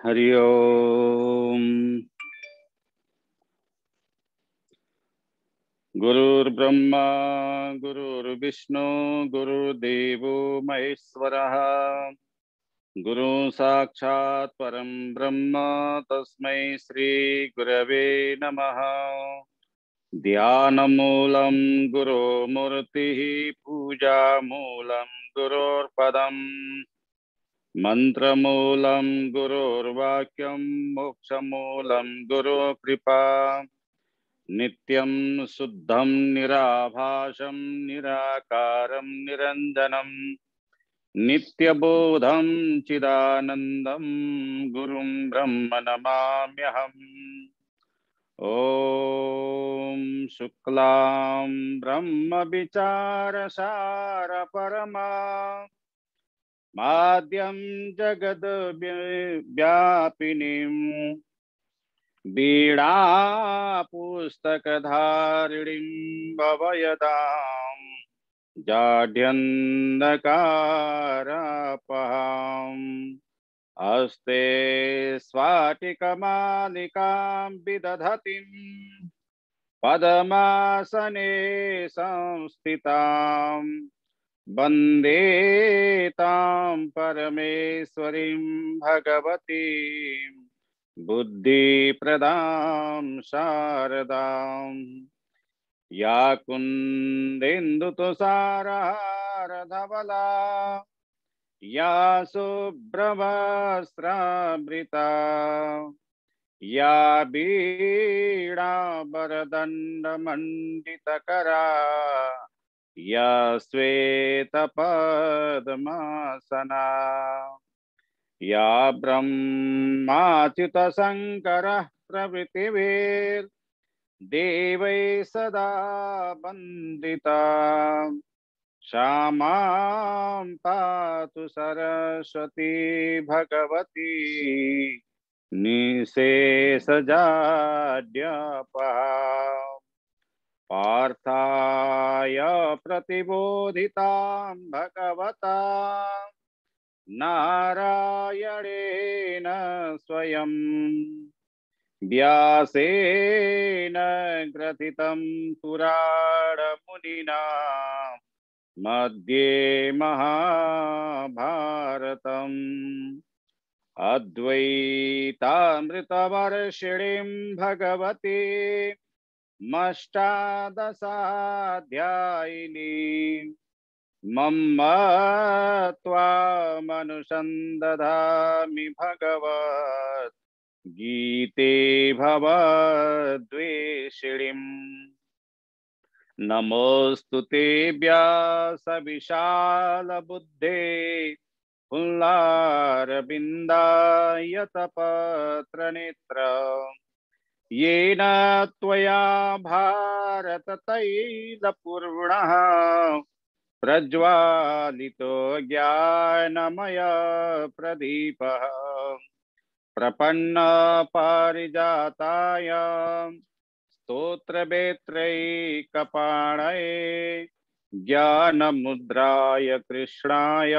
हरि ओम। गुरुर्ब्रह्मा गुरुर्विष्णु गुरुर्देवो महेश्वरः। गुरु साक्षात् परं ब्रह्म तस्मै श्री गुरवे नमः। ध्यानमूलं गुरुमूर्तिः पूजामूलं गुरोर्पदम् मंत्रमूलं गुरुर्वाक्यं मोक्षमूलं गुरुकृपा। नित्यं शुद्धं निराभासं निराकारं निरञ्जनं नित्यबोधं चिदानन्दं गुरुं ब्रह्म नमाम्यहम्। ॐ शुक्लां ब्रह्मविचारसारपरमा माद्यं जगद्व्यापिनीं वीणापुस्तकधारिणीं भवयतां जाड्यन्धकारपहाम्। हस्ते स्वाटिकमालिकां विदधतीं पद्मासने संस्थितां वन्दे तां परमेश्वरीं भगवतीं बुद्धिप्रदां शारदां। या कुन्देन्दुतुषारहारधवला या शुभ्रवस्त्रावृता या वीणावरदण्डमण्डितकरा या श्वेतपद्मासना या ब्रह्माच्युतशङ्करः प्रभृतिभिर्देवैः सदा वन्दिता। क्षमां पातु सरस्वती भगवती निशेषजाड्यपहा। पार्थाय प्रतिबोधितां भगवता नारायणेन स्वयं व्यासेन ग्रथितं पुराणमुनिना मध्ये महाभारतम्। अद्वैतामृतवर्षिणीं भगवती मष्टादशाध्यायिनीं त्वामनुसन्दधामि भगवत् गीते भवद्वेषिणीम्। नमोस्तुते व्यासविशालबुद्धे पुल्लारविन्दायतपत्रनेत्र। येन त्वया भारततैलपूर्णः प्रज्वालितो ज्ञानमय प्रदीपः। प्रपन्न पारिजाताय स्तोत्रवेत्रैकपाणये ज्ञानमुद्राय कृष्णाय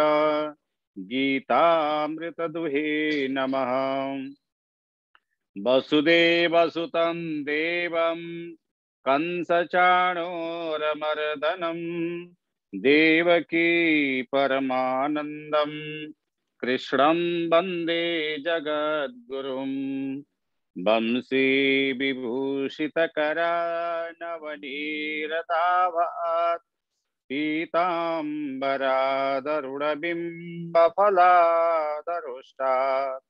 गीतामृतदुहे नमः। वसुदेवसुतं देवं कंसचाणूरमर्दनं देवकी परमानन्दं कृष्णं वन्दे जगद्गुरुं। वंशी विभूषितकरानवनीरताभात् पीताम्बरादरुणबिम्बफलादरुष्टात्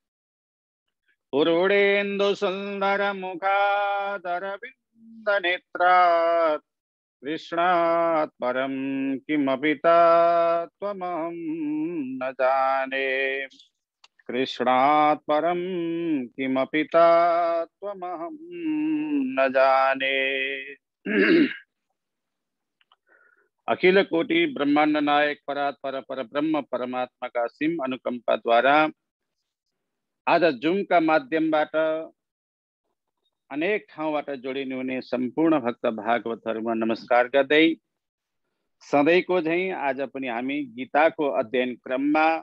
पुरुडेन्दुसुन्दरमुखादरविन्दनेत्रात् कृष्णात् परं किमपि तत्त्वमहं न जाने। कृष्णात् परं किमपि तत्त्वमहं न जाने। अखिल कोटि ब्रह्मांड नायक परात्पर पर ब्रह्म परमात्मा का असीम अनुकंपा द्वारा आज जुम का माध्यमबाट अनेक ठाउँबाट जोडिनु हुने सम्पूर्ण भक्त भागवतहरुमा नमस्कार गर्दै सधैँको झैं आज पनि हामी गीताको अध्ययन क्रममा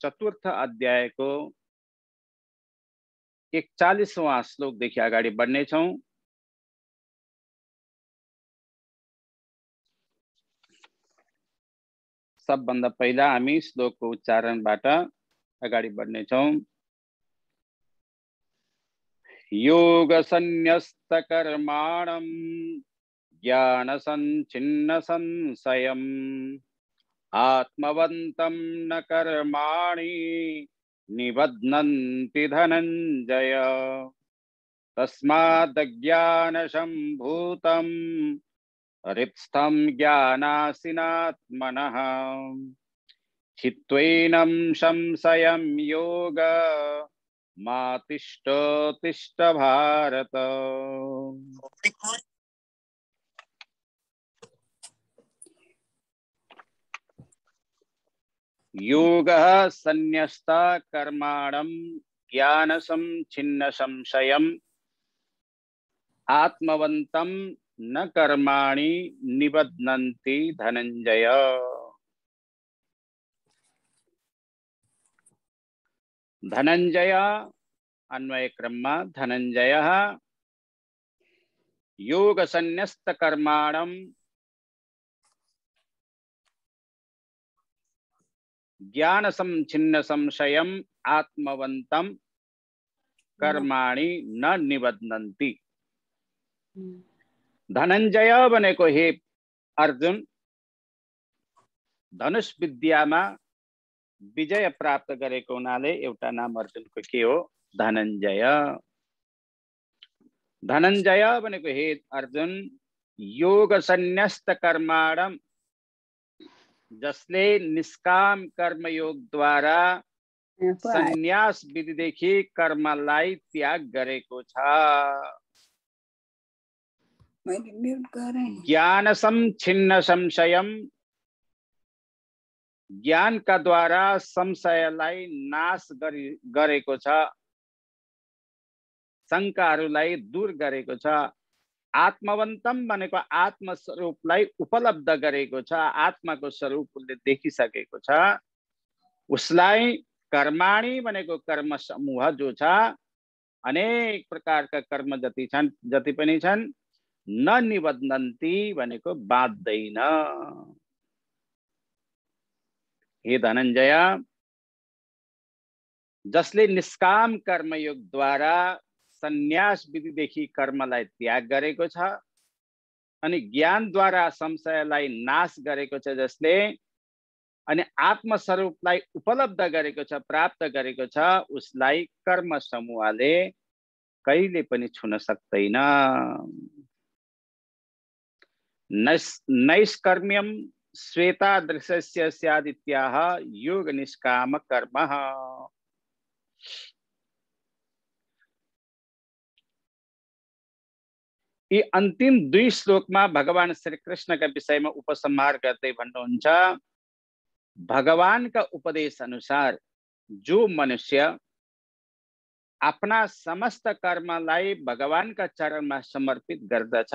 चतुर्थ अध्यायको 41वां श्लोकदेखि अगाडि बढ्नेछौँ। सबभन्दा पहिला हामी श्लोकको उच्चारणबाट अगाडि बढ्नेछौँ। योग संन्यस्त कर्माणं ज्ञान संचिन्न संशयम् आत्मवन्तं न कर्माणि निबध्नन्ति धनञ्जय तस्मादज्ञानसम्भूतं हृत्स्थं ज्ञानासिनात्मनः चित्त्वैनं संशयं योग मा तिष्ठ तिष्ठ भारत। योगः संन्यस्त कर्माणं ज्ञानसं छिन्न संशयम् आत्मवन्तं न कर्माणि निबध्नन्ति धनञ्जय। धनञ्जय अन्वय क्रममा धनञ्जयः योग संन्यस्त कर्माणं ज्ञान संचिन्न संशयम् आत्मवन्तं कर्माणि न निबध्नन्ति। धनञ्जय भनेको हे अर्जुन धनुष विद्यामा विजय प्राप्त गरेको हुनाले एउटा नाम अर्जुनको के हो? धनञ्जय। धनञ्जय भनेको हे अर्जुन योग संन्यस्त कर्माणं जसले निष्काम कर्मयोग द्वारा संन्यास विधिदेखि कर्मलाई त्याग गरेको छ। ज्ञान छिन्न संशयम ज्ञान का द्वारा संशयलाई नाश गरेको छ, शंकाहरूलाई दूर गरेको छ। आत्मवन्तम भनेको आत्म स्वरूपलाई उपलब्ध गरेको छ, आत्माको स्वरूप उसले देखिसकेको छ। उसलाई कर्माणी भनेको कर्म समूह जो छ अनेक प्रकारका कर्म जति पनि छन् न निबध्नन्ति भनेको बाँध्दैन। हे धनञ्जय जसले निष्काम कर्मयोग द्वारा संन्यास विधिदेखि कर्मलाई त्याग गरेको छ अनि ज्ञान द्वारा संशयलाई नाश गरेको छ, जसले अनि आत्मस्वरूपलाई उपलब्ध गरेको छ, प्राप्त गरेको छ, उसलाई कर्म समूहले कहिले पनि छुन सक्दैन। नैष्कर्म्यम श्वेता दृश्यस्य स्यादित्याह योग निष्काम कर्मः। यी अन्तिम दुई श्लोकमा भगवान श्री कृष्णका विषयमा उपसंहार गर्दै भन्नुहुन्छ, भगवानका उपदेश अनुसार जो मनुष्य आफ्ना समस्त कर्मलाई भगवानका चरणमा समर्पित गर्दछ,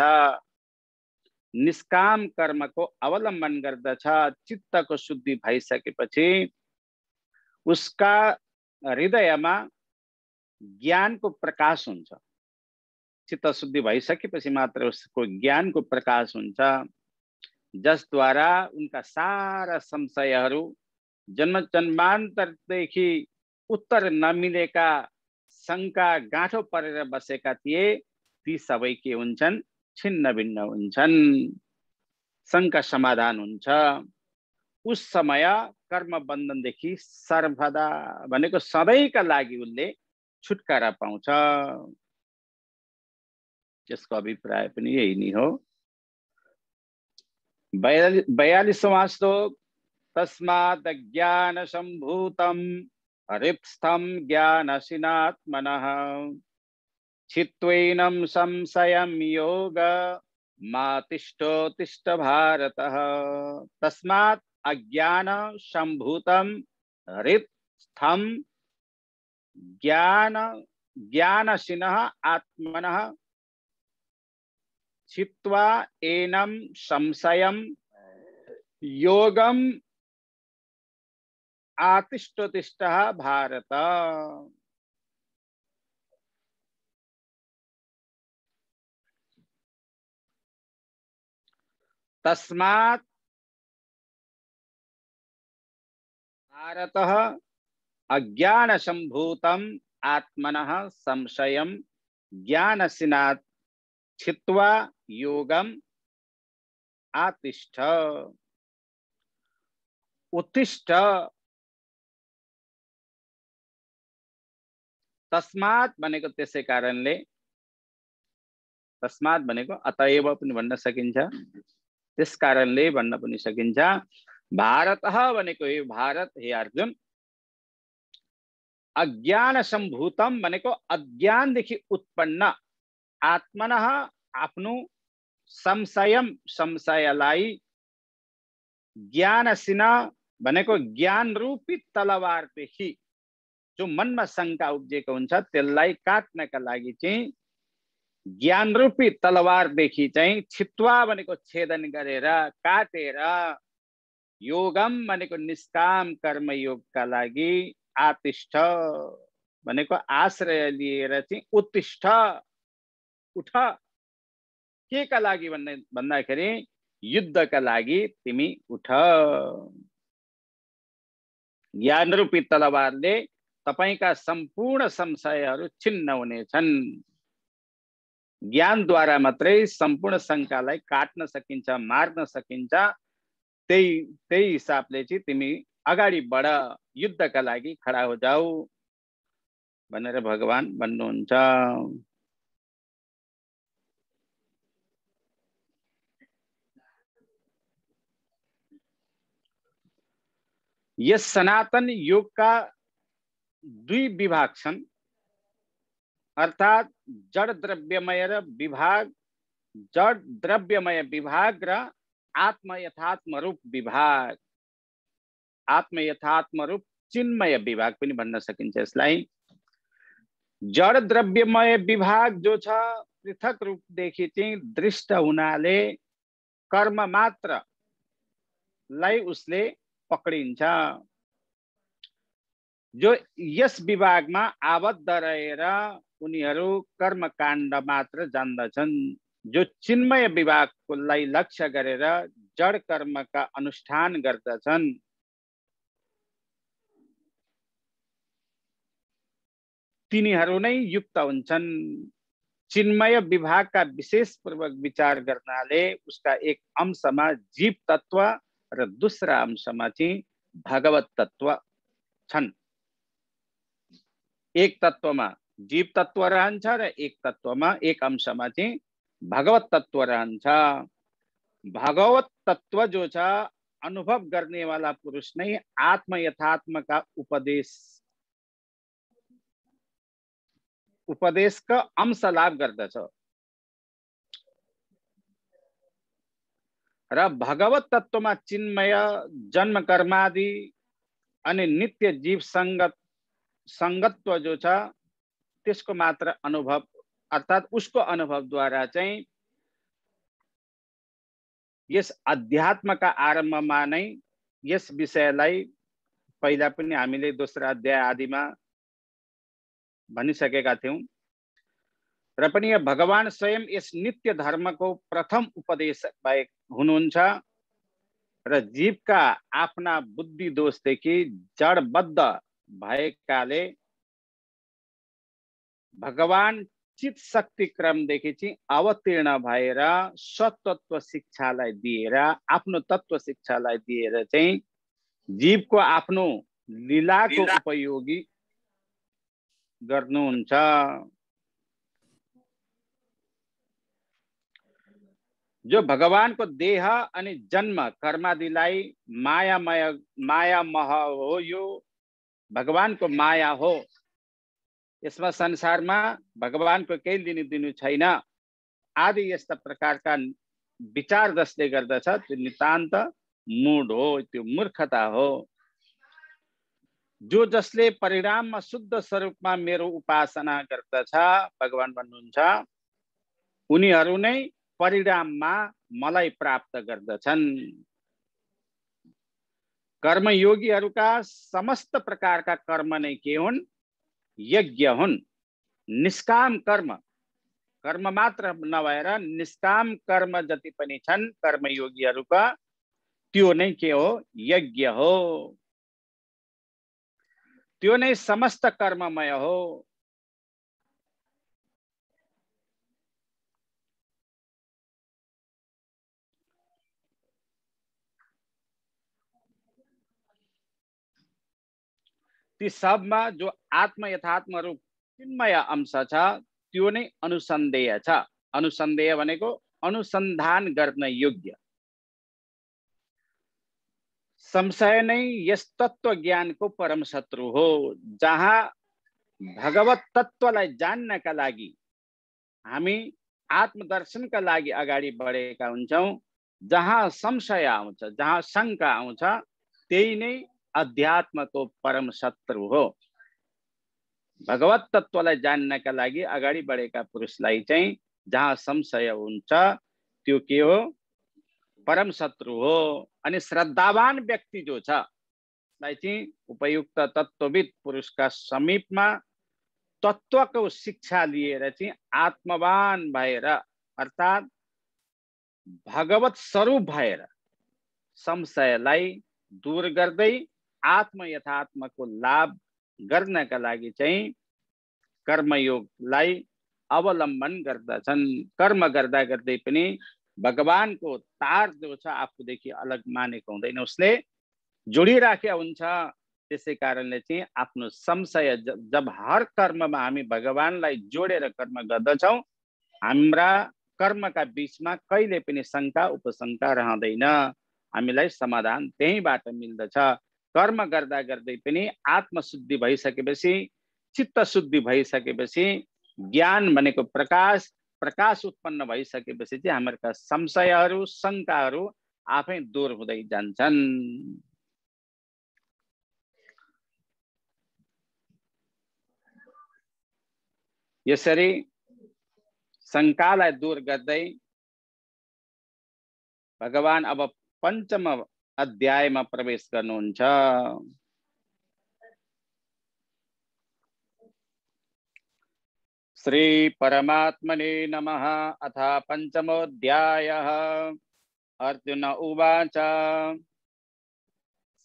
निष्काम कर्मको अवलम्बन गर्दछ, चित्तको शुद्धि भइसकेपछि उसका हृदयमा ज्ञानको प्रकाश हुन्छ। चित्त शुद्धि भइसकेपछि मात्र उसको ज्ञानको प्रकाश हुन्छ, जसद्वारा उनका सारा संशयहरू जन्म जन्मान्तरदेखि उत्तर नमिलेका शंका गाँठो परेर बसेका थिए ती सबै के हुन्छन्? छिन्न भिन्न हुन्छन्, शंका समाधान हुन्छ। उस समय कर्म बन्धनदेखि सर्वदा भनेको सधैँका लागि उसले छुटकारा पाउँछ। यसको अभिप्राय पनि यही नै हो। 42वां श्लोक तस्मात् ज्ञान सम्भूतं हृत्स्थं ज्ञानसिनात्मनः चित्त्वैनं संशयं योग मा तिष्ठ तिष्ठ भारतः। तस्मात् अज्ञान सम्भूतं हृत्स्थं ज्ञानसिनः आत्मनः चित्वा एनं संशयं योगम आतिष्ठ तिष्ठ भारत। तस्मात् भारतः अज्ञान संभूतम आत्मनः संशयम ज्ञानसिनात् छित्त्वा योगम आतिष्ठ। उत्तिष्ठ। तस्मात् भनेको त्यसै कारणले, तस्मात् भनेको अतएव पनि भन्न सकिन्छ, त्यस कारणले भन्न पनि सकिन्छ। भारतः भनेको हे भारत, हे अर्जुन, अज्ञान सम्भूतम भनेको अज्ञानदेखि उत्पन्न, आत्मनः आफ्नो, संशयम संशयलाई, ज्ञानसिन भनेको ज्ञान रूपी तलवारदेखि जो मनमा शंका उब्जेको हुन्छ त्यसलाई काट्नका लागि चाहिँ ज्ञान रूपी तलवारदेखि चाहिँ छित्त्वा भनेको छेदन गरेर, काटेर, योगम भनेको निष्काम कर्म योगका लागि, आतिष्ठ भनेको आश्रय लिएर चाहिँ उत्तिष्ठ, उठ, के का लागि भन्दाखेरि युद्धका लागि तिमी उठ। ज्ञान रूपी तलवारले तपाईका सम्पूर्ण संशयहरू छिन्न हुनेछन्। ज्ञानद्वारा मात्रै सम्पूर्ण शंकालाई काट्न सकिन्छ, मार्न सकिन्छ। त्यही हिसाबले चाहिँ तिमी अगाडि बढ, युद्धका लागि खडा हो जाऊ भनेर भगवान भन्नुहुन्छ। यस सनातन योग का दुई विभाग छन्, अर्थात जड़ द्रव्यमय र विभाग, जड़ द्रव्यमय विभाग र आत्म यथात्म रूप विभाग, आत्म यथात्म रूप चिन्मय विभाग पनि भन्न सकिन्छ यसलाई। जड़ द्रव्यमय विभाग जो छ पृथक रूपदेखि चाहिँ दृष्ट हुनाले कर्म मात्र लाई उसले पक्रिन्छ। जो यस विभागमा आबद्ध रहेर उनीहरू कर्मकाण्ड मात्र जान्दछन्। जो चिन्मय विभागलाई लक्ष्य गरेर जड़ कर्मका अनुष्ठान गर्दछन्, तिनीहरू नै युक्त हुन्छन्। चिन्मय विभागका विशेष पूर्वक विचार गर्नाले उसका एक अंशमा जीव तत्व र दूसरा अंशमा चाहिँ भगवत तत्व छन्। एक तत्वमा जीव तत्व रहन्छ र एक तत्वमा, एक अंशमा चाहिँ भगवत तत्व रहन्छ। भगवत तत्व जो छ अनुभव गर्ने वाला पुरुष नै आत्म यथात्म का उपदेशका अंश लाभ गर्दछ र भगवत तत्वमा चिन्मय, जन्म कर्मादि अनि नित्य जीव संगत्व जो छ त्यसको मात्र अनुभव, अर्थात उसको अनुभवद्वारा चाहिँ यस अध्यात्मका आरम्भमा नै यस विषयलाई पहिला पनि हामीले दोस्रो अध्याय आदिमा भनिसकेका थियौं र पनि भगवान स्वयं यस नित्य धर्मको प्रथम उपदेश भए हुनुहुन्छ र जीवका आफ्ना बुद्धि दोषदेखि जडबद्ध भएकाले भगवान चित शक्ति क्रमदेखि चाहिँ अवतीर्ण भएर सतत्व शिक्षालाई दिएर, आफ्नो तत्व शिक्षालाई दिएर चाहिँ जीवको आफ्नो लीलाको उपयोगी गर्नुहुन्छ। जो भगवानको देह अनि जन्म कर्मादिलाई माया मह हो, यो भगवानको माया हो। यसमा संसारमा भगवानको केही लिनु छैन आदि यस्ता प्रकारका विचार जसले गर्दछ त्यो नितान्त मूढ हो, त्यो मूर्खता हो। जो जसले परिणाममा शुद्ध स्वरूपमा मेरो उपासना गर्दछ, भगवान भन्नुहुन्छ, उनीहरू नै परिणाममा मलाई प्राप्त गर्दछन्। कर्मयोगीहरूका समस्त प्रकारका कर्म नै के हुन्? यज्ञ हुन्, निष्काम कर्म। कर्म मात्र नभएर निष्काम कर्म जति पनि छन् कर्मयोगीहरूका त्यो नै के हो? यज्ञ हो। त्यो नै समस्त कर्ममय हो। ती सबमा जो आत्म यथात्म रूप चिन्मय अंश छ त्यो नै अनुसन्देय छ। अनुसन्देय भनेको अनुसन्धान गर्न योग्य। संशय नै यस तत्व ज्ञानको परम शत्रु हो। जहाँ भगवत तत्वलाई जान्नका लागि हामी आत्मदर्शनका लागि अगाडि बढेका हुन्छौं, जहाँ संशय आउँछ, जहाँ शंका आउँछ, त्यही नै अध्यात्मको परम शत्रु हो। भगवत तत्वलाई जान्नका लागि अगाडि बढेका पुरुषलाई चाहिँ जहाँ संशय हुन्छ त्यो के हो? परम शत्रु हो। अनि श्रद्धावान व्यक्ति जो छ लाई चाहिँ उपयुक्त तत्वविद पुरुषका समीपमा तत्वको शिक्षा लिएर चाहिँ आत्मवान भएर अर्थात् भगवत स्वरूप भएर संशयलाई दूर गर्दै आत्म यथात्मको लाभ गर्नका लागि चाहिँ कर्मयोगलाई अवलम्बन गर्दछन्। कर्म गर्दा गर्दै पनि भगवानको तार जो छ आफूदेखि अलग मानेको हुँदैन, उसले जोडिराखेका हुन्छ। त्यसै कारणले चाहिँ आफ्नो संशय जब हर कर्ममा हामी भगवानलाई जोडेर कर्म गर्दछौं, हाम्रा कर्मका बीचमा कहिले पनि शंका उपशंका रहँदैन। हामीलाई समाधान त्यहीबाट मिल्दछ। कर्म गर्दा गर्दै पनि आत्मशुद्धि भइसकेपछि, चित्त शुद्धि भइसकेपछि, ज्ञान भनेको प्रकाश उत्पन्न भइसकेपछि चाहिँ हाम्रा संशयहरू शंकाहरू आफै दूर हुँदै जान्छन्। यसरी शंकालाई दूर गर्दै भगवान अब पंचम अध्यायमा प्रवेश गर्नुहुन्छ। श्री परमात्मने नमः। अथ पंचमोऽध्यायः। अर्जुन उवाच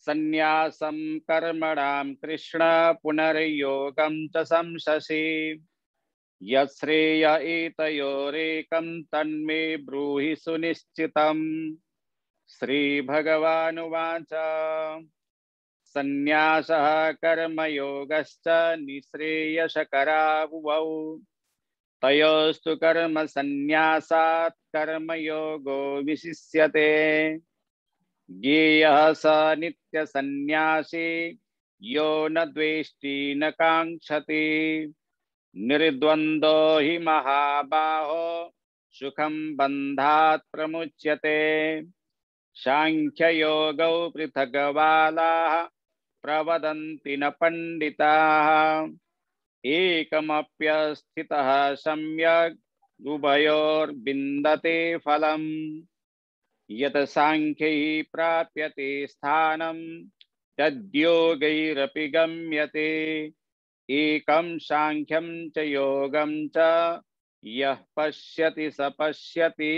संन्यासं कर्मणां कृष्ण पुनर्योगं च संशसि यश्रेय एतयोरेकं तन्मे ब्रूहि सुनिश्चितम्। श्रीभगवानुवाच संन्यासः कर्मयोगश्च निःश्रेयसकरावुभौ तयोस्तु कर्म संन्यासात् कर्मयोगो विशिष्यते। ज्ञेयः स नित्यसन्न्यासी यो न द्वेष्टि न काङ्क्षति निर्द्वन्द्वो हि महाबाहो सुखं बन्धात् प्रमुच्यते। सांख्ययोगौ पृथग्बालाः प्रवदन्ति न पंडिताः एकमप्यस्थितः सम्यक् उभयोर्विन्दते फलम्। यत् सांख्यैः प्राप्यते स्थानं तद्योगैरपि गम्यते। एकं सांख्यं च योगं च यः पश्यति स पश्यति।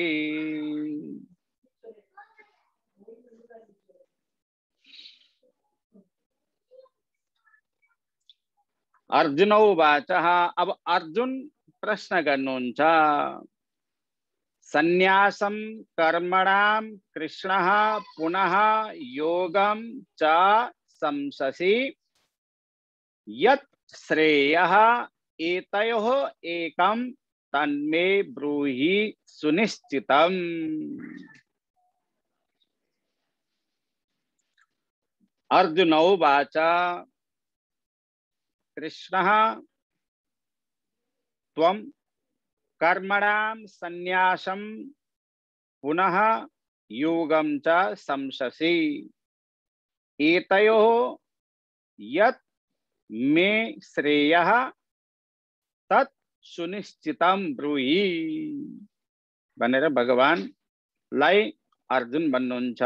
अर्जुन उवाच। अब अर्जुन प्रश्न गर्नुहुन्छ। संन्यासं कर्मणां कृष्णः पुनः योगं च संशसि यत् श्रेयः एतयोः एकं तन्मे ब्रूहि सुनिश्चितम्। अर्जुन उवाच कृष्णः त्वं कर्मणां संन्यासं पुनः योगं च संशसि एतयोः यत् मे श्रेयः तत् सुनिश्चितं ब्रूहि भनेर भगवानलाई अर्जुन भन्नुहुन्छ।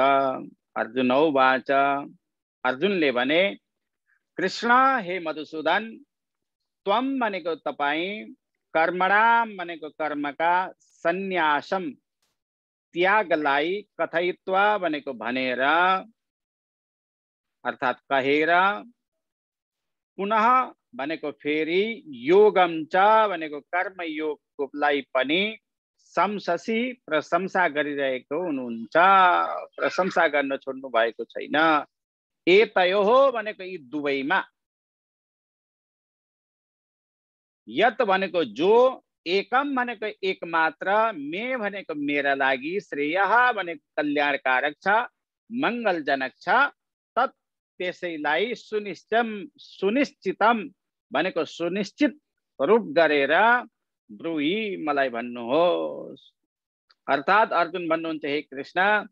अर्जुन उवाच। अर्जुनले भने कृष्ण हे मधुसूदन त्वं भनेको तपाईं कर्मणाम भनेको कर्मका सन्यासम त्यागलाई कथयित्वा भनेको भनेर अर्थात कहेर पुनः भनेको फेरि योगम च भनेको कर्म योगलाई पनि शंससी प्रशंसा गरिरहेको हुनुहुन्छ, प्रशंसा गर्न छोड्नु भएको छैन। एतयोः भनेको यी दुवैमा, यत भनेको जो, एकम भनेको एक मात्र, मे भनेको मेरा लागि, श्रेयः भनेको कल्याणकारक छ, मङ्गलजनक छ, तत् त्यसैलाई सुनिश्चितम भनेको सुनिश्चित रूप गरेर ब्रूहि मलाई भन्नुहोस्। अर्थात अर्जुन भन्नुहुन्छ, हे कृष्ण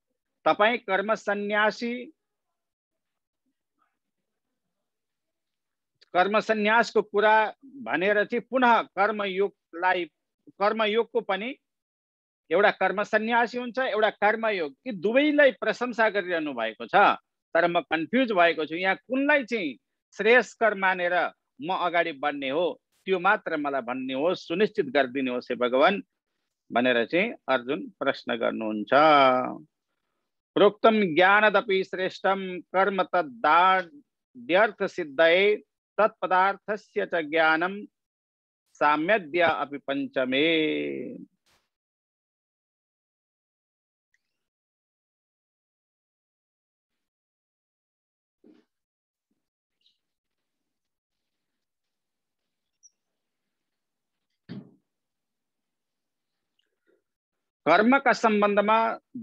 तपाई कर्म सन्यासी, कर्म सन्यासको कुरा भनेर चाहिँ पुनः कर्मयोगलाई, कर्मयोगको पनि एउटा कर्म सन्यासी हुन्छ, एउटा कर्मयोग, यी दुवैलाई प्रशंसा गरिरहनु भएको छ। तर म कन्फ्युज भएको छु, यहाँ कुनलाई चाहिँ श्रेयस्कर मानेर म अगाडि बढ्ने हो त्यो मात्र मलाई भन्ने हो, सुनिश्चित गरिदिनु होस् हे भगवान भनेर चाहिँ अर्जुन प्रश्न गर्नुहुन्छ। प्रोक्तम ज्ञानदपि श्रेष्ठम कर्म तद्दार्ढ्यर्थ सिद्धये तत्पदार्थस्य च ज्ञानम साम्यद्य अपि पंचमे। कर्मका सम्बन्धमा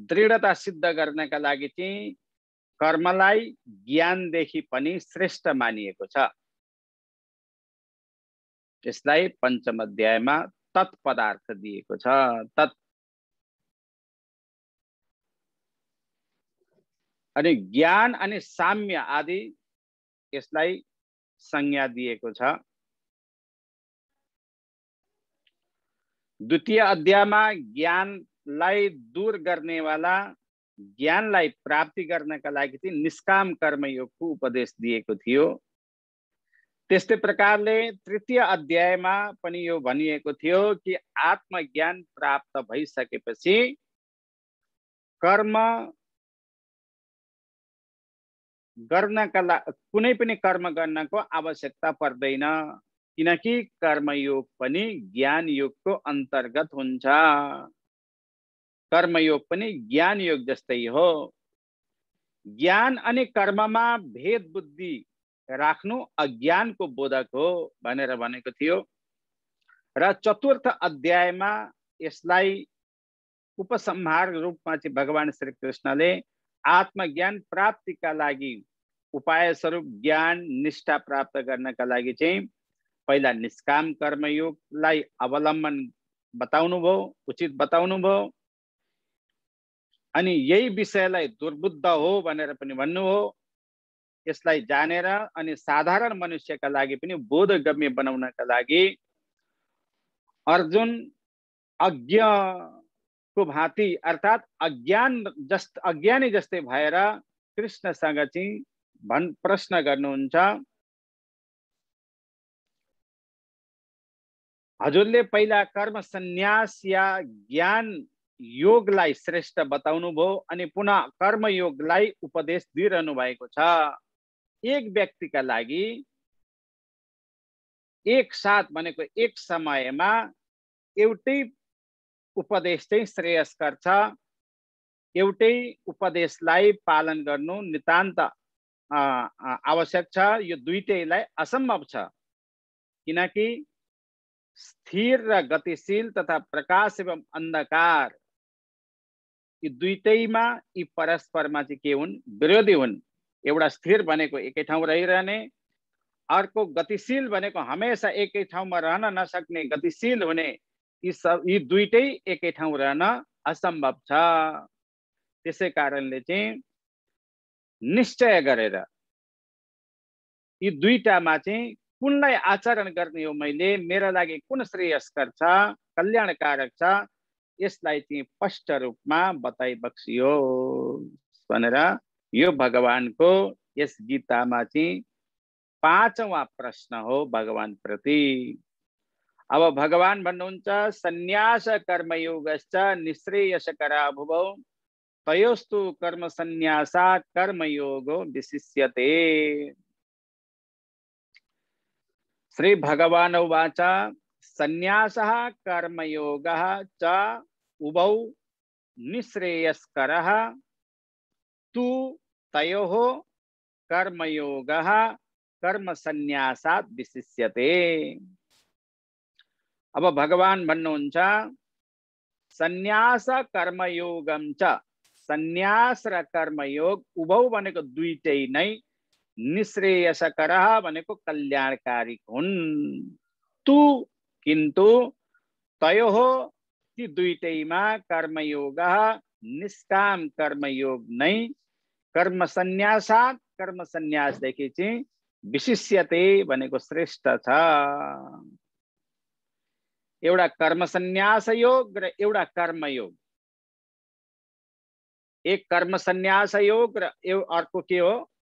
दृढता सिद्ध गर्नका लागि चाहिँ कर्मलाई ज्ञानदेखि पनि श्रेष्ठ मानिएको छ। यसलाई पञ्चम अध्यायमा तत्पदार्थ दिएको छ। तत् अनि ज्ञान अनि साम्य आदि यसलाई संज्ञा दिएको छ। द्वितीय अध्यायमा ज्ञानलाई दूर गर्नेवाला, ज्ञानलाई प्राप्ति गर्नका लागि चाहिँ निष्काम कर्मयोगको उपदेश दिएको थियो। त्यस्तै प्रकारले तृतीय अध्यायमा पनि यो भनिएको थियो कि आत्मज्ञान प्राप्त भइसकेपछि कर्म गर्नका लागि कुनै पनि कर्म गर्नको आवश्यकता पर्दैन, किनकि कर्मयोग पनि ज्ञान योगको अन्तर्गत हुन्छ। कर्मयोग पनि ज्ञान योग जस्तै हो। ज्ञान अनि कर्ममा भेद बुद्धि राख्नु अज्ञानको बोधक हो भनेर भनेको थियो। र चतुर्थ अध्यायमा यसलाई उपसंहार रूपमा चाहिँ भगवान श्री कृष्णले आत्मज्ञान प्राप्तिका लागि उपाय स्वरूप ज्ञान निष्ठा प्राप्त गर्नका लागि चाहिँ पहिला निष्काम कर्मयोगलाई अवलम्बन बताउनु भयो, उचित बताउनु भयो। अनि यही विषयलाई दुर्बुद्ध हो भनेर पनि भन्नु हो। यसलाई जानेर अनि साधारण मनुष्यका लागि पनि बोधगम्य बनाउनका लागि अर्जुन अज्ञको भाँति अर्थात अज्ञानी जस्तै भएर कृष्णसँग चाहिँ प्रश्न गर्नुहुन्छ। हजुरले पहिला कर्म सन्यास या ज्ञान योगलाई श्रेष्ठ बताउनु भयो अनि पुनः कर्म योगलाई उपदेश दिइरहनु भएको छ। एक व्यक्तिका लागि एक साथ भनेको एक समयमा एउटै उपदेश चाहिँ श्रेयस्कर छ। एउटै उपदेशलाई पालन गर्नु नितान्त आवश्यक छ। यो दुईटैलाई असम्भव छ, किनकि स्थिर र गतिशील तथा प्रकाश एवं अन्धकार यी दुईटैमा यी परस्परमा चाहिँ के हुन्, विरोधी हुन्। एउटा स्थिर भनेको एकै ठाउँ रहिरहने, अर्को गतिशील भनेको हमेशा एकै ठाउँमा रहन नसक्ने, गतिशील हुने, यी दुईटै एकै ठाउँ रहन असम्भव छ। त्यसै कारणले चाहिँ निश्चय गरेर यी दुईटामा चाहिँ कुनलाई आचरण गर्ने हो, मैले मेरा लागि कुन श्रेयस्कर छ, कल्याणकारक छ, यसलाई चाहिँ स्पष्ट रूपमा बताइबक्सियो भनेर यो भगवानको यस गीतामा चाहिँ 5वां प्रश्न हो भगवान प्रति। अब भगवान भन्नुहुन्छ सन्यास कर्मयोगश्च निःश्रेयसकरा भुवौ तयोस्तु कर्म सन्यासात् कर्मयोगो विशिष्यते। श्री भगवान उवाच सन्यासः कर्मयोगः च उभौ निःश्रेयस्करः तु तयोः कर्मयोगः कर्म सन्यासात् विशिष्यते। अब भगवान भन्नुहुन्छ सन्यास कर्मयोगम च, सन्यास र कर्मयोग उभौ भनेको दुईटै नै निःश्रेयसकरः भनेको कल्याणकारी हुन्। तु किन्तु तयोः ती दुईटैमा कर्मयोगः निष्काम कर्मयोग नै कर्म सन्यासात् कर्म सन्यासदेखि चाहिँ विशिष्यते भनेको श्रेष्ठ छ। एउटा कर्म सन्यास योग र एउटा कर्मयोग। एक कर्म सन्यास योग र अर्को के हो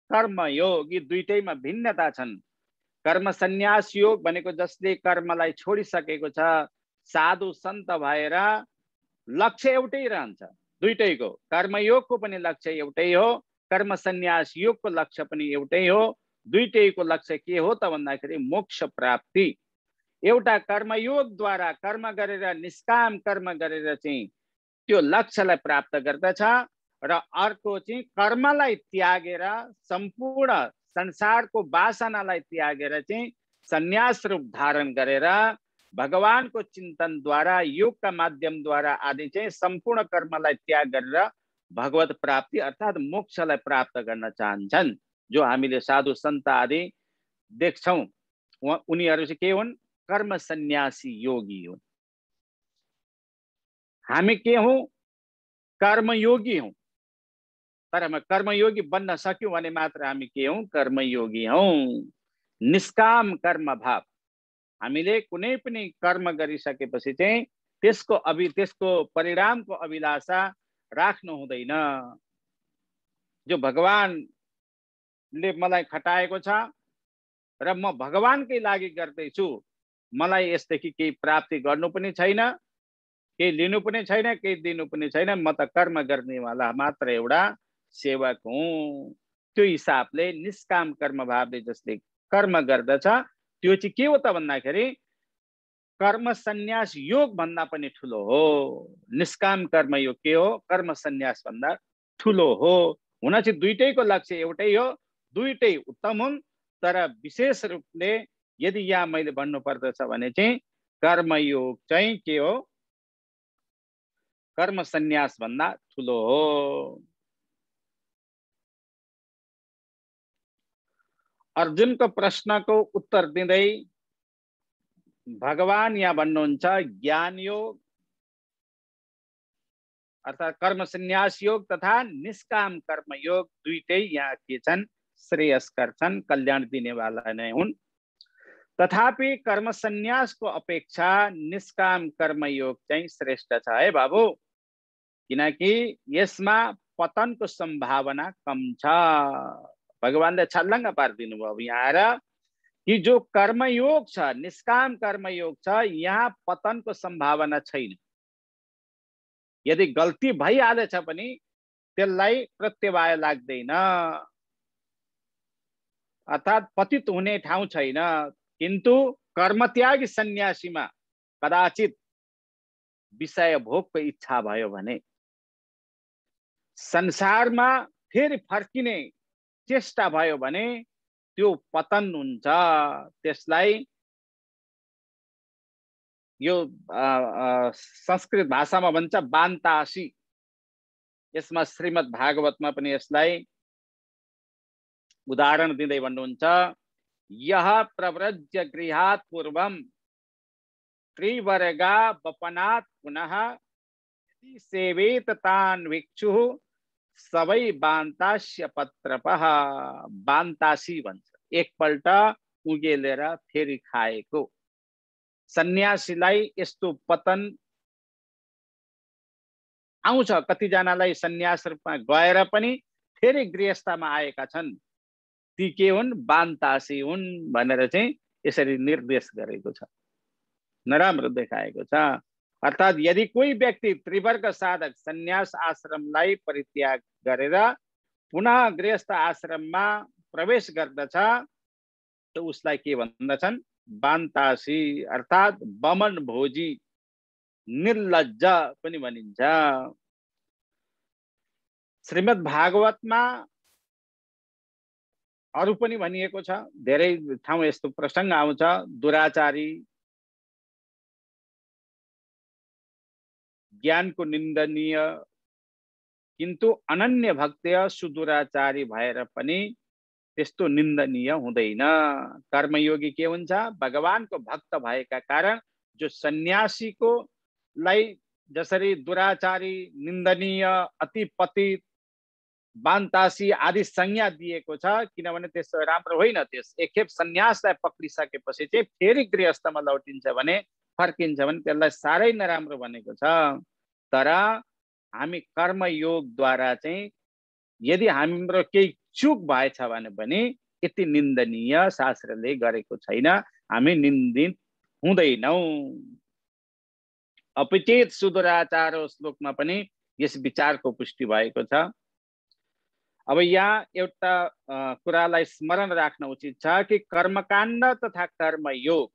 कर्मयोग। यी दुईटैमा भिन्नता छन्। कर्म सन्यास योग भनेको जसले कर्मलाई छोडिसकेको छ, साधु सन्त भएर लक्ष्य एउटै रहन्छ दुईटैको। कर्मयोगको पनि लक्ष्य एउटै हो, कर्म सन्यास योगको लक्ष्य पनि एउटै हो। दुईटैको लक्ष्य के हो त भन्दाखेरि मोक्ष प्राप्ति। एउटा कर्मयोग द्वारा कर्म गरेर निष्काम कर्म गरेर चाहिँ त्यो लक्ष्यलाई प्राप्त गर्दछ र अर्को चाहिँ कर्मलाई त्यागेर सम्पूर्ण संसारको वासनालाई त्यागेर चाहिँ सन्यास रूप धारण गरेर भगवानको चिन्तन द्वारा योगका माध्यम द्वारा आदि चाहिँ सम्पूर्ण कर्मलाई त्याग गरेर भगवत प्राप्ति अर्थात् मोक्षलाई प्राप्त गर्न चाहन्छन्। जो हामीले साधु सन्त आदि देख्छौं उनीहरू चाहिँ के हुन् कर्म सन्यासी योगी हुन्। हामी के हौं कर्मयोगी हौं। तर हामी कर्मयोगी बन्न सक्यौं भने मात्र हामी के हौं कर्मयोगी हौं। निष्काम कर्म भाव। हामीले कुनै पनि कर्म गरिसकेपछि चाहिँ त्यसको परिणामको अभिलाषा राख्नु हुँदैन। जो भगवानले मलाई खटाएको छ र म भगवानकै लागि गर्दैछु, मलाई यसदेखि केही प्राप्ति गर्नु पनि छैन, केही लिनु पनि छैन, केही दिनु पनि छैन, म त कर्म गर्नेवाला मात्र एउटा सेवक हुँ। त्यो हिसाबले निष्काम कर्म भावले जसले कर्म गर्दछ त्यो चाहिँ के हो त भन्दाखेरि कर्म सन्यास योग भन्दा पनि ठुलो हो। निष्काम कर्म योग के हो कर्म सन्यास भन्दा ठुलो हो। हुन चाहिँ दुईटैको लक्ष्य एउटै हो, दुईटै उत्तम हुन्। तर विशेष रूपले यदि यहाँ मैले भन्नु पर्दछ भने चाहिँ कर्मयोग चाहिँ के हो कर्म सन्यास भन्दा ठुलो हो। अर्जुनको प्रश्नको उत्तर दिँदै भगवान यहाँ भन्नुहुन्छ ज्ञान योग अर्थात कर्म सन्यास योग तथा निष्काम कर्म योग दुईटै यहाँ के छन् श्रेयस्कर छन्, कल्याण दिनेवाला नै हुन्। तथापि कर्म सन्यासको अपेक्षा निष्काम कर्मयोग चाहिँ श्रेष्ठ छ है बाबु। किनकि यसमा पतनको सम्भावना कम छ। भगवानले छल्लङ्ग पारिदिनु भयो यहाँ आएर कि जो कर्मयोग छ निष्काम कर्मयोग छ यहाँ पतनको सम्भावना छैन। यदि गल्ती भइहालेछ पनि त्यसलाई प्रत्यवाय लाग्दैन, अर्थात् पतित हुने ठाउँ छैन। किन्तु कर्मत्यागी सन्यासीमा कदाचित विषय भोगको इच्छा भयो भने संसारमा फेरि फर्किने चेष्टा भयो भने त्यो पतन हुन्छ। त्यसलाई यो संस्कृत भाषामा भन्छ बान्तासी। यसमा श्रीमद् भागवतमा पनि यसलाई उदाहरण दिँदै भन्नुहुन्छ यह प्रव्रज्य गृहात् पूर्वं त्रिवर्गा वपनात् पुनः यदि सेवेत तान् भिक्षुः सबै बान्तास्य पत्रपः। बान्तासी भन्छ एकपल्ट उगेलेर फेरि खाएको। सन्यासीलाई यस्तो पतन आउँछ। कतिजनालाई सन्यास रूपमा गएर पनि फेरि गृहस्थमा आएका छन्, ती के हुन् बान्तासी हुन् भनेर चाहिँ यसरी निर्देश गरेको छ। नराम्रो देखाएको छ। अर्थात् यदि कोही व्यक्ति त्रिवर्ग साधक सन्यास आश्रमलाई परित्याग गरेर पुनः गृहस्थ आश्रममा प्रवेश गर्दछ त उसलाई के भन्दछन्? बान्तासी अर्थात् बमन भोजी, निर्लज्ज पनि भनिन्छ। श्रीमद् भागवतमा अरु पनि भनिएको छ, धेरै ठाउँ यस्तो प्रसङ्ग आउँछ। दुराचारी, ज्ञानको निन्दनीय किन्तु अनन्य भक्त्य सुदुराचारी भएर पनि त्यस्तो निन्दनीय हुँदैन। कर्मयोगी के हुन्छ? भगवानको भक्त भएका कारण जो सन्यासीको लाई जसरी दुराचारी, निन्दनीय, अति पतित, बान्तासी आदि संज्ञा दिएको छ, किनभने त्यस्तो राम्रो होइन। त्यस एकखेप सन्यासलाई पक्रिसकेपछि चाहिँ फेरि गृहस्थमा लौटिन्छ भने, फर्किन्छ भने त्यसलाई साह्रै नराम्रो भनेको छ। तर हामी कर्मयोगद्वारा चाहिँ यदि हाम्रो केही चुक भएछ भने पनि यति निन्दनीय शास्त्रले गरेको छैन, हामी निन्दित हुँदैनौँ। अपचेत सुदुराचार श्लोकमा पनि यस विचारको पुष्टि भएको छ। अब यहाँ एउटा कुरालाई स्मरण राख्न उचित छ कि कर्मकाण्ड तथा कर्मयोग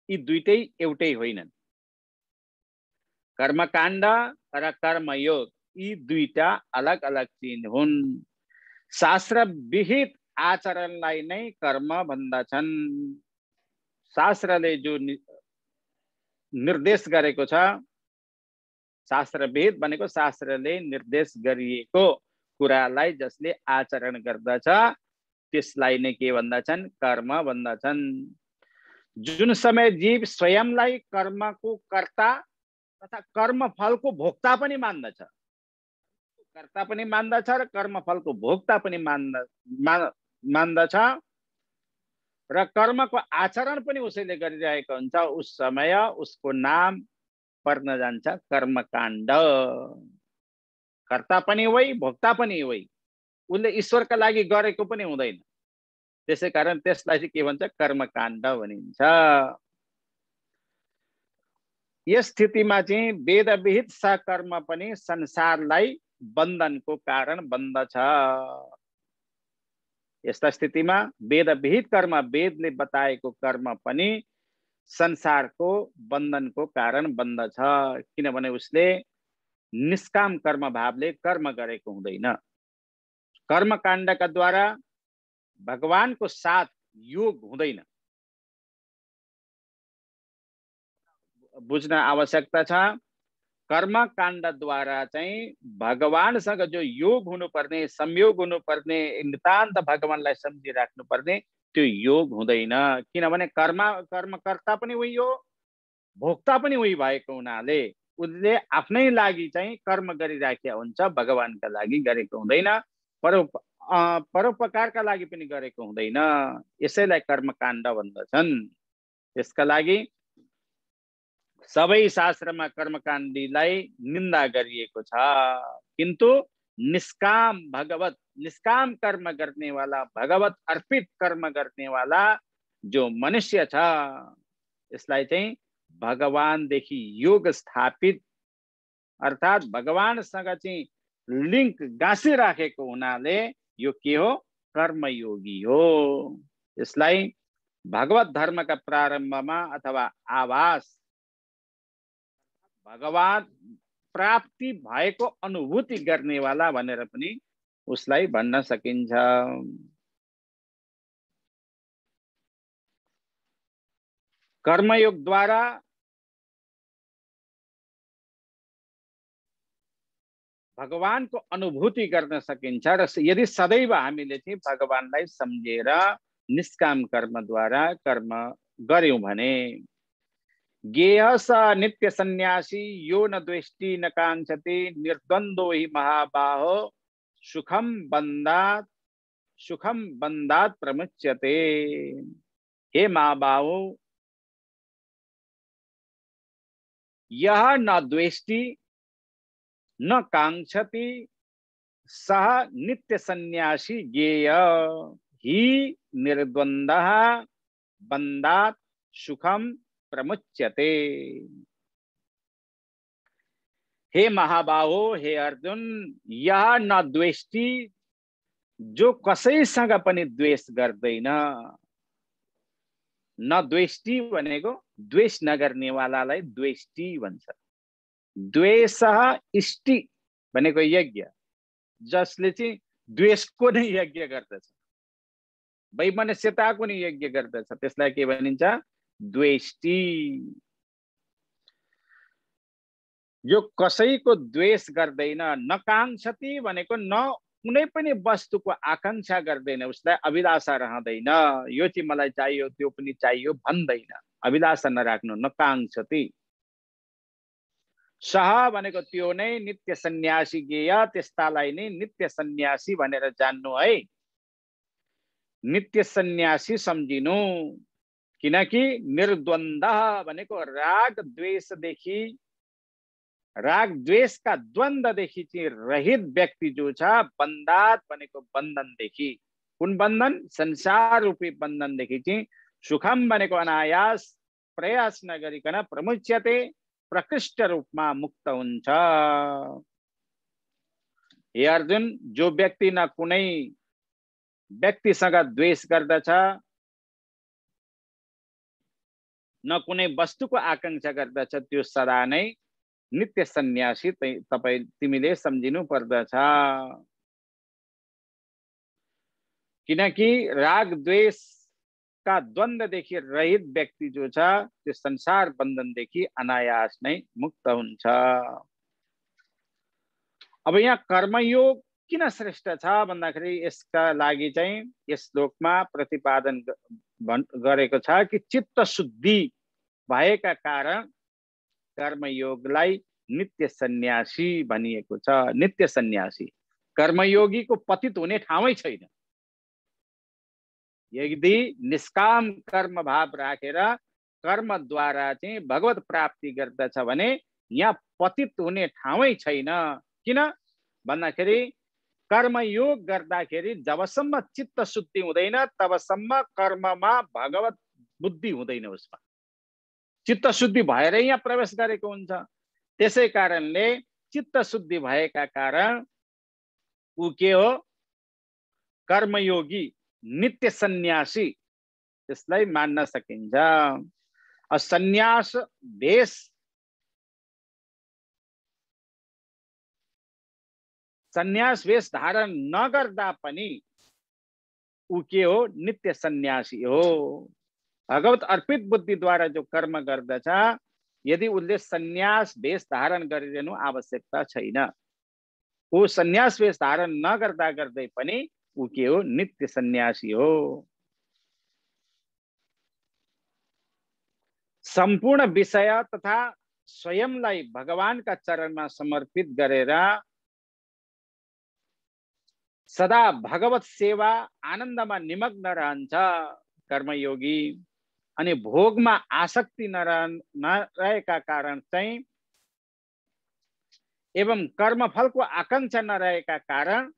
यी दुईटै एउटै होइनन्। कर्मकाण्ड र कर्मयोग यी दुईटा अलग अलग चिज हुन्। शास्त्र विहित आचरणलाई नै कर्म भन्दछन्। शास्त्रले जो निर्देश गरेको छ, शास्त्र विहित भनेको शास्त्रले निर्देश गरिएको कुरालाई जसले आचरण गर्दछ त्यसलाई नै के भन्दछन्? कर्म भन्दछन्। जुन समय जीव स्वयंलाई कर्मको कर्ता तथा कर्मफलको भोक्ता पनि मान्दछ, कर्ता पनि मान्दछ र कर्मफलको भोक्ता पनि मान्दछ र कर्मको आचरण पनि उसैले गरिरहेको हुन्छ, उस समय उसको नाम पर्न जान्छ कर्मकाण्ड। कर्ता पनि वही, भोक्ता पनि वही, उसले ईश्वरका लागि गरेको पनि हुँदैन। त्यसै कारण त्यसलाई चाहिँ के भन्छ? कर्मकाण्ड भनिन्छ। यस स्थितिमा चाहिँ वेदविहित सकर्म पनि संसारलाई बन्धनको कारण बन्दछ। यस्ता स्थितिमा वेदविहित कर्म, वेदले बताएको कर्म पनि संसारको बन्धनको कारण बन्दछ, किनभने उसले निष्काम कर्म भावले कर्म गरेको हुँदैन। कर्मकाण्डका द्वारा भगवानको साथ योग हुँदैन। बुझ्न आवश्यकता छ। कर्मकाण्डद्वारा चाहिँ भगवानसँग जो योग हुनुपर्ने, संयोग हुनुपर्ने, नितान्त भगवानलाई सम्झिराख्नुपर्ने त्यो योग हुँदैन। किनभने कर्मकर्ता पनि उही हो, भोक्ता पनि उही भएको हुनाले उसले आफ्नै लागि चाहिँ कर्म गरिराखेको हुन्छ, भगवानका लागि गरेको हुँदैन, परोपकारका लागि पनि गरेको हुँदैन। यसैलाई कर्मकाण्ड भन्दछन्। त्यसका लागि सबै शास्त्रमा कर्मकाण्डीलाई निन्दा गरिएको छ, किन्तु निष्काम कर्म गर्ने वाला, भगवत अर्पित कर्म गर्ने वाला जो मनुष्य छ यसलाई चाहिँ भगवानदेखि योग स्थापित अर्थात् भगवानसँग चाहिँ लिङ्क गाँसिराखेको हुनाले यो के हो? कर्मयोगी हो। यसलाई भगवत धर्मका प्रारम्भमा अथवा आभास भगवान प्राप्ति भएको अनुभूति गर्नेवाला भनेर पनि उसलाई भन्न सकिन्छ। कर्मयोगद्वारा भगवानको अनुभूति गर्न सकिन्छ र यदि सदैव हामीले चाहिँ भगवानलाई सम्झेर निष्काम कर्मद्वारा कर्म गर्यौं भने ज्ञेय स नित्य सन्यासी यो न द्वेष्टि न कांक्षति निर्द्वन्द्वो हि महाबाहो सुखम बन्धात् प्रमुच्यते। हे महाबाहो, यह न द्वेष्टि न कांक्षति सह नित्य सन्यासी ज्ञेय ही निर्द्वन्द्वः बन्धात् सुखम प्रमुच्यते। हे महाबाहो, हे अर्जुन, यह न द्वेष्टि, जो कसैसँग पनि द्वेष गर्दैन। न द्वेष्टि भनेको द्वेष नगर्नेवालालाई द्वेष्टि भन्छ। द्वेषः इष्टि भनेको यज्ञ, जसले चाहिँ द्वेषको नै यज्ञ गर्दछ, वैमनस्यताको नै यज्ञ गर्दछ, त्यसलाई के भनिन्छ? द्वेष्टि। यो कसैको द्वेष गर्दैन। नकाङ्क्षति भनेको न कुनै पनि वस्तुको आकांक्षा गर्दैन, उसलाई अभिलाषा रहँदैन, यो चाहिँ मलाई चाहियो त्यो पनि चाहियो भन्दैन, अभिलाषा नराख्नु, नकाङ्क्षति। सह भनेको त्यो नै नित्य सन्यासी ज्ञेय, त्यस्तालाई नै नित्य सन्यासी भनेर जान्नु है, नित्य सन्यासी सम्झिनु। किनकि निर्द्वन्द्व भनेको राग द्वेषदेखि, राग द्वेषका द्वन्द्वदेखि चाहिँ रहित व्यक्ति जो छ, बन्धात भनेको बन्धनदेखि, कुन बन्धन? संसार रूपी बन्धनदेखि चाहिँ सुखम भनेको अनायास प्रयास नगरिकन प्रमुच्यते, प्रकृष्ट रूपमा मुक्त हुन्छ। हे अर्जुन, जो व्यक्ति न कुनै व्यक्तिसँग द्वेष गर्दछ, न कुनै वस्तुको आकांक्षा गर्दछ, त्यो सदा नै नित्य सन्यासी तिमीले सम्झिनु पर्दछ। किनकि राग द्वेषका द्वन्द्वदेखि रहित व्यक्ति जो छ, त्यो संसार बन्धनदेखि अनायास नै मुक्त हुन्छ। अब यहाँ कर्मयोग किन श्रेष्ठ छ भन्दाखेरि यसका लागि चाहिँ यस श्लोकमा प्रतिपादन गरेको छ कि चित्त शुद्धि भएका कारण कर्मयोगलाई नित्य सन्यासी भनिएको छ। नित्य सन्यासी, कर्मयोगीको पतित हुने ठाउँै छैन। यदि निष्काम कर्म भाव राखेर कर्मद्वारा चाहिँ भगवत प्राप्ति गर्दछ भने यहाँ पतित हुने ठाउँै छैन। किन भन्दाखेरि कर्मयोग गर्दाखेरि जबसम्म चित्त शुद्धि हुँदैन तबसम्म कर्ममा भगवत बुद्धि हुँदैन, उसमा चित्त शुद्धि भएर यहाँ प्रवेश गरेको हुन्छ। त्यसै कारणले चित्त शुद्धि भएका कारण ऊ के हो? कर्मयोगी, नित्य सन्यासी, त्यसलाई मान्न सकिन्छ। सन्यास भेष, सन्यास वेश धारण नगर्दा पनि ऊ के हो? नित्य सन्यासी हो। भगवत अर्पित बुद्धिद्वारा जो कर्म गर्दछ, यदि उसले सन्यास वेश धारण गरिरहनु आवश्यकता छैन, ऊ सन्यास वेश धारण नगर्दा गर्दै पनि ऊ के हो? नित्य सन्यासी हो। सम्पूर्ण विषय तथा स्वयंलाई भगवानका चरणमा समर्पित गरेर सदा भगवत सेवा आनन्दमा निमग्न रहन्छ कर्मयोगी। अनि भोगमा आसक्ति नरहेका कारण चाहिँ एवं कर्मफलको आकांक्षा नरहेका कारण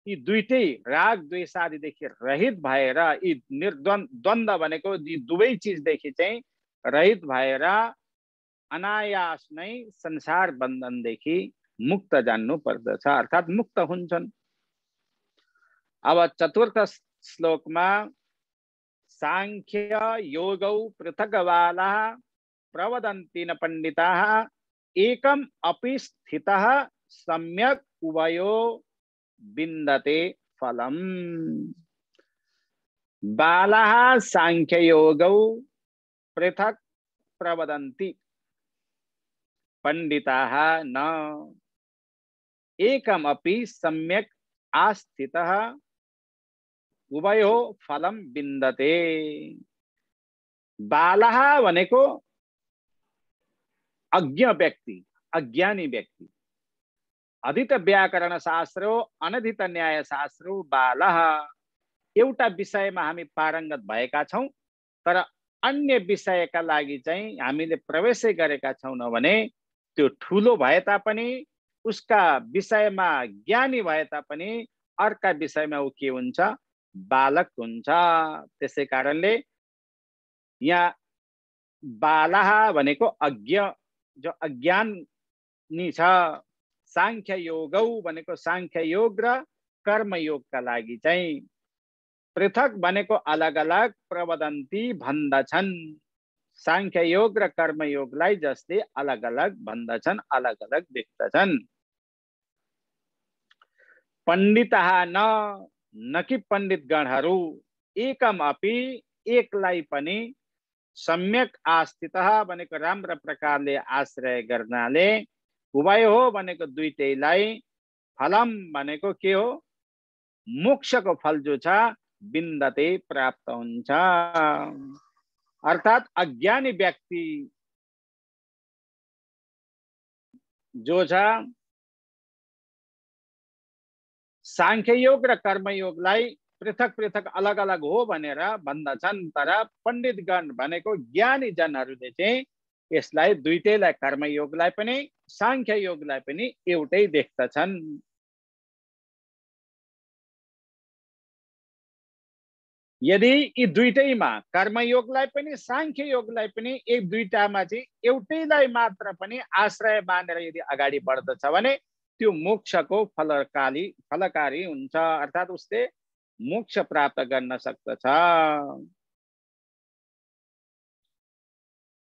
यी दुईटै राग द्वेष आदिदेखि रहित भएर, यी निर्द्वन्द्व भनेको यी दुवै चिजदेखि चाहिँ रहित भएर अनायास नै संसार बन्धनदेखि मुक्त जान्नु पर्दछ, अर्थात् मुक्त हुन्छन्। अब चतुर्थ श्लोकमा सांख्य योगौ पृथग्बालाः प्रवदन्ति न पंडिताः एकम अपि स्थितः सम्यक् उभयो विन्दते फलम्। बालाः सांख्य योगौ पृथक् प्रवदन्ति, पंडिताः न। एकम अपि सम्यक् आस्थितः उभयो फलम विन्दते। बालः भनेको अज्ञ व्यक्ति, अज्ञानी व्यक्ति। अधित व्याकरण शास्त्र, अनधित न्याय शास्त्र। बालः एउटा विषयमा हामी पारंगत भएका छौं, तर अन्य विषयका लागि चाहिँ हामीले प्रवेशै गरेका छैनौं भने त्यो ठूलो भए तापनि, उसका विषयमा ज्ञानी भए तापनि अर्का विषयमा ऊ के हुन्छ? बालक हुन्छ। त्यसै कारणले यहाँ बालः भनेको अज्ञ जो अज्ञानी छ। सांख्य योगौ भनेको सांख्य योग र कर्मयोगका लागि चाहिँ पृथक भनेको अलग अलग प्रवदन्ती भन्दछन्। सांख्य योग र कर्मयोगलाई जसले अलग अलग भन्दछन्, अलग अलग देख्दछन्। पण्डितः न कि पण्डितगणहरू एकम अपि एकलाई पनि सम्यक आस्थितः भनेको राम्रो प्रकारले आश्रय गर्नाले उभय हो भनेको दुईटैलाई फलम भनेको के हो मोक्षको फल जो छ बिन्दते प्राप्त हुन्छ। अर्थात अज्ञानी व्यक्ति जो छ सांख्य योग र कर्मयोगलाई पृथक पृथक अलग अलग हो भनेर भन्दछन्। तर पण्डितगण भनेको ज्ञानी जनहरूले चाहिँ यसलाई दुईटैलाई कर्मयोगलाई पनि सांख्य योगलाई पनि एउटै देख्दछन्। यदि यी दुईटैमा कर्मयोगलाई पनि सांख्य योगलाई पनि एक दुईटामा चाहिँ एउटैलाई मात्र पनि आश्रय मानेर यदि अगाडि बढ्दछ भने त्यो मोक्षको फलकारी हुन्छ। अर्थात उसले मोक्ष प्राप्त गर्न सक्दछ।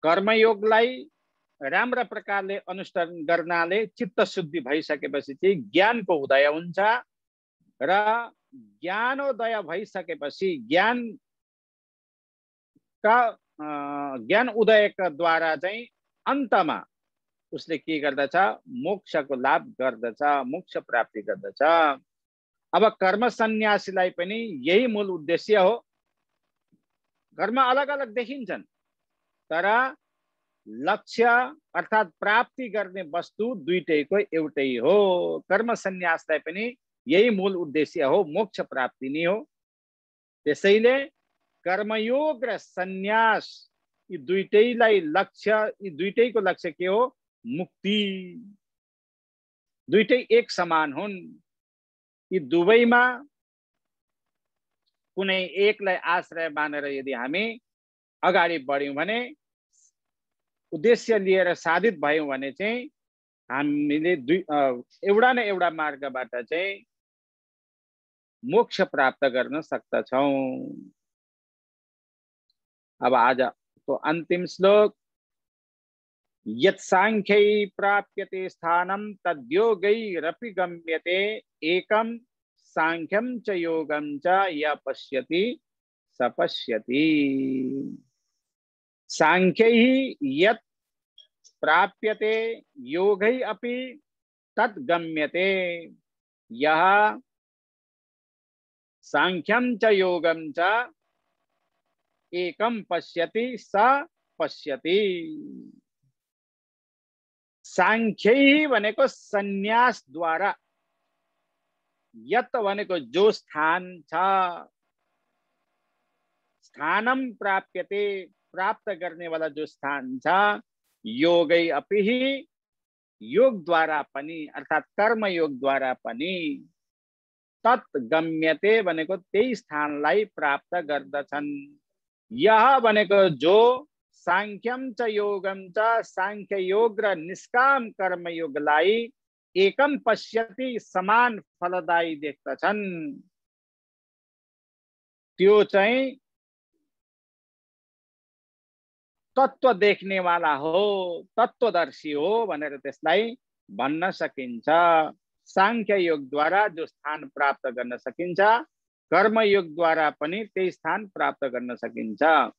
कर्मयोगलाई राम्रो प्रकारले अनुष्ठान गर्नाले चित्त शुद्धि भइसकेपछि चाहिँ ज्ञानको उदय हुन्छ र ज्ञानोदय भइसकेपछि ज्ञान उदयका द्वारा चाहिँ अन्तमा उसले के गर्दछ मोक्षको लाभ गर्दछ, मोक्ष प्राप्ति गर्दछ। अब कर्म सन्यासीलाई पनि यही मूल उद्देश्य हो। कर्म अलग अलग देखिन्छन् तर लक्ष्य अर्थात प्राप्ति गर्ने वस्तु दुईटैको एउटै हो। कर्म सन्यासलाई पनि यही मूल उद्देश्य हो, मोक्ष प्राप्ति नै हो। त्यसैले कर्मयोग र सन्यास यी दुईटैको लक्ष्य के हो मुक्ति। दुईटै एक समान हुन्। यी दुवैमा कुनै एकलाई आश्रय मानेर यदि हामी अगाडि बढ्यौं भने उद्देश्य लिएर साधित भयौं भने चाहिँ हामीले एउटा न एउटा मार्गबाट चाहिँ मोक्ष प्राप्त गर्न सक्दछौं। अब आजको अन्तिम श्लोक यत् सांख्यै प्राप्यते स्थानं तद्योगैरपि गम्यते एकं सांख्यं च योगं च य पश्यति स पश्यति। सांख्यै यत् प्राप्यते योगै अपि तत् गम्यते यः सांख्यं च योगं च एकं पश्यति स पश्यति। सांख्यै भनेको सन्यास द्वारा, यत भनेको जो स्थान छ, स्थानम प्राप्यते प्राप्त गर्ने वाला जो स्थान छ, योगै अपि योग द्वारा पनि अर्थात कर्म योग द्वारा पनि तत् गम्यते भनेको त्यही स्थानलाई प्राप्त गर्दछन्। यह भनेको जो सांख्यम च योगम च सांख्य योग र निष्काम कर्म योगलाई एकम पश्यति समान फलदायी देख्दछन् त्यो चाहिँ तत्व देख्ने वाला हो, तत्वदर्शी हो भनेर त्यसलाई भन्न सकिन्छ। सांख्य योग द्वारा जो स्थान प्राप्त गर्न सकिन्छ कर्म योग द्वारा पनि त्यही स्थान प्राप्त गर्न सकिन्छ।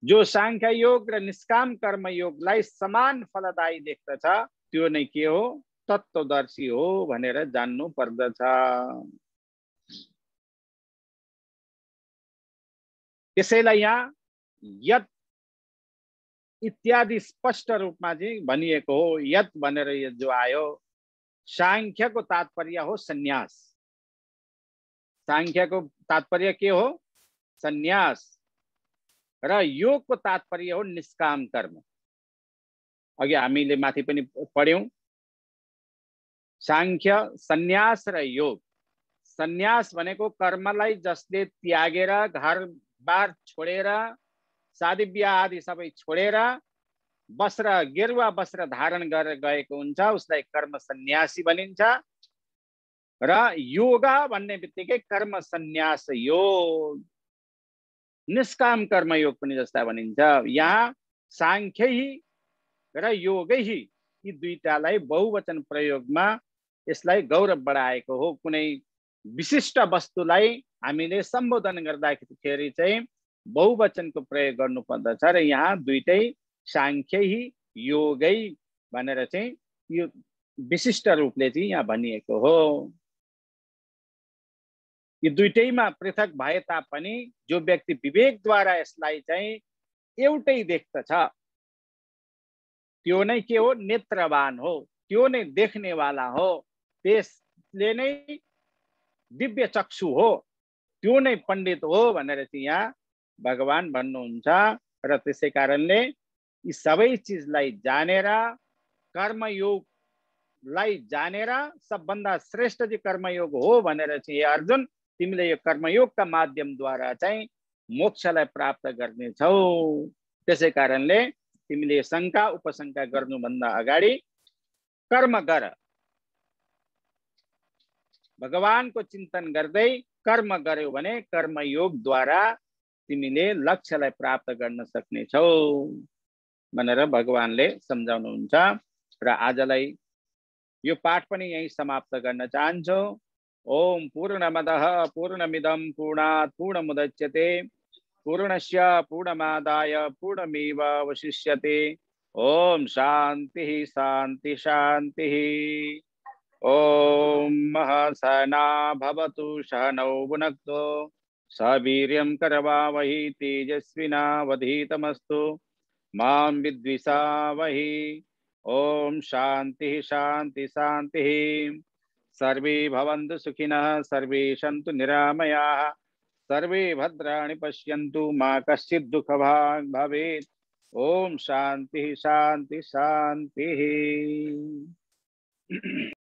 जो सांख्य योग र निष्काम कर्म योगलाई समान फलदायी देख्दछ त्यो नै के हो तत्वदर्शी हो भनेर जान्नु पर्दछ। त्यसैलाई यहाँ यत इत्यादि स्पष्ट रूपमा चाहिँ भनिएको हो। यत भनेर यो जो आयो सांख्यको तात्पर्य हो सन्यास। सांख्यको तात्पर्य के हो सन्यास र योगको तात्पर्य हो निष्काम कर्म। अघि हामीले माथि पनि पढ्यौं सांख्य सन्यास र योग। सन्यास भनेको कर्मलाई जसले त्यागेर घरबार छोडेर शादी बिहा आदि सबै छोडेर वस्त्र गेरुवा वस्त्र धारण गरेर गएको हुन्छ उसलाई कर्म सन्यासी भनिन्छ। र योगा भन्ने बित्तिकै कर्म सन्यास योग, निष्काम कर्म योग पनि जस्ता भनिन्छ। यहाँ सांख्यै र योगै यी दुईटालाई बहुवचन प्रयोगमा यसलाई गौरव बढाएको हो। कुनै विशिष्ट वस्तुलाई हामीले सम्बोधन गर्दाखेरि चाहिँ बहुवचनको प्रयोग गर्नुपर्दछ र यहाँ दुईटै सांख्यै योगै भनेर चाहिँ यो विशिष्ट रूपले चाहिँ यहाँ भनिएको हो। यी दुईटैमा पृथक भए तापनि जो व्यक्ति विवेकद्वारा यसलाई चाहिँ एउटै देख्दछ त्यो नै के हो, नेत्रवान हो, त्यो नै देख्नेवाला हो, त्यसले नै दिव्य चक्षु हो, त्यो नै पण्डित हो भनेर चाहिँ यहाँ भगवान भन्नुहुन्छ। र त्यसै कारणले यी सबै चिजलाई जानेर कर्मयोगलाई जानेर सबभन्दा श्रेष्ठ चाहिँ कर्मयोग हो भनेर चाहिँ अर्जुन तिमीले यो कर्मयोगका माध्यमद्वारा चाहिँ मोक्षलाई प्राप्त गर्नेछौ। त्यसै कारणले तिमीले शंका उपशंका गर्नुभन्दा अगाडि कर्म गर, भगवानको चिन्तन गर्दै कर्म गर्यौ भने कर्मयोगद्वारा तिमीले लक्ष्यलाई प्राप्त गर्न सक्नेछौ भनेर भगवानले सम्झाउनुहुन्छ। र आजलाई यो पाठ पनि यही समाप्त गर्न चाहन्छु। ओम पूर्णमदः पूर्णमिदं पूर्णात् पूर्णमुदच्यते पूर्णस्य पूर्णमादाय पूर्णमेवावशिष्यते। ओम शांति शांति शांति। ओम सहना भवतु सहनौ भुनक्तु सवीर्यं करवावहि तेजस्विनावधीतमस्तु मां विद्विषावहि। ओम शांति शांति शांति। सर्वे भवन्तु सुखिनः सर्वे सन्तु निरामयाः सर्वे भद्राणि पश्यन्तु मा कश्चित् दुःखभाग् भवेत्। ओम शांति शांति शांति।